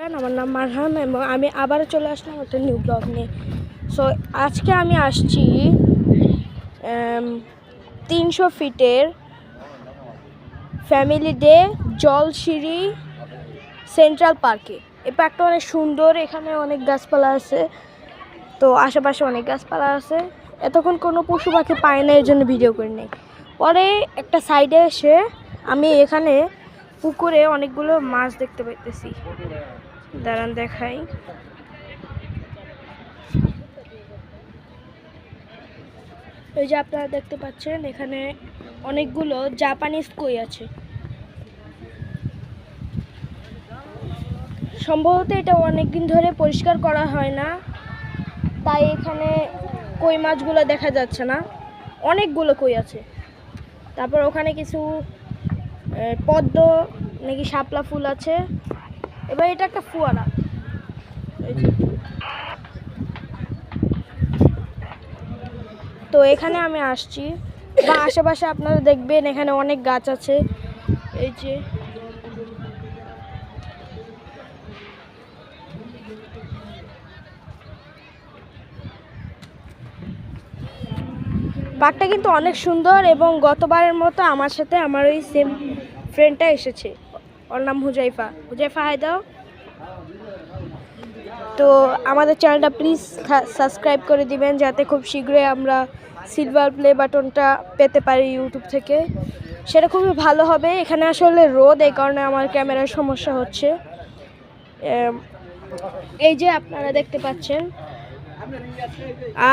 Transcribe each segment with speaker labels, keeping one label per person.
Speaker 1: আমার নাম মারহান এবং আমি আবারও চলে আসলাম একটা নিউ ব্লগ নিয়ে। সো আজকে আমি আসছি 300 ফিটের ফ্যামিলি ডে জলসিঁড়ি সেন্ট্রাল পার্কে। এই পার্কটা অনেক সুন্দর, এখানে অনেক গাছপালা আছে, তো আশেপাশে অনেক গাছপালা আছে। এতক্ষণ কোনো পশু পাখি পায় না, এর জন্য ভিডিও করি নাই। পরে একটা সাইডে এসে আমি এখানে পুকুরে অনেকগুলো মাছ দেখতে পাইতেছি, দাঁড়ান দেখাই। ওই যে আপনারা দেখতে পাচ্ছেন এখানে অনেকগুলো জাপানিজ কই আছে। সম্ভবত এটা অনেকদিন ধরে পরিষ্কার করা হয় না, তাই এখানে কই মাছগুলো দেখা যাচ্ছে না। অনেকগুলো কই আছে। তারপর ওখানে কিছু পদ্ম নাকি শাপলা ফুল আছে। এবার এটা একটা ফোয়ারা। তো এখানে আমি আসছি, বা আশেপাশে আপনারা দেখবেন এখানে অনেক গাছ আছে। এই যে পার্কটা কিন্তু অনেক সুন্দর, এবং গতবারের মতো আমার সাথে আমার ওই সেম ফ্রেন্ডটা এসেছে, ওর নাম হুজাইফা। হাই দাও। তো আমাদের চ্যানেলটা প্লিজ সাবস্ক্রাইব করে দিবেন, যাতে খুব শীঘ্রই আমরা সিলভার প্লে বাটনটা পেতে পারি ইউটিউব থেকে। সেটা খুবই ভালো হবে। এখানে আসলে রোদ, এই কারণে আমার ক্যামেরার সমস্যা হচ্ছে। এই যে আপনারা দেখতে পাচ্ছেন।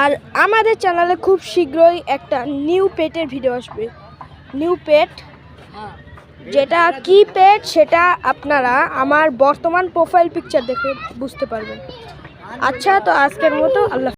Speaker 1: আর আমাদের চ্যানেলে খুব শীঘ্রই একটা নিউ পেটের ভিডিও আসবে। নিউ পেট, যেটা কি পেট সেটা আপনারা আমার বর্তমান প্রোফাইল পিকচার দেখে বুঝতে পারবেন। আচ্ছা, তো আজকের মতো আল্লাহ।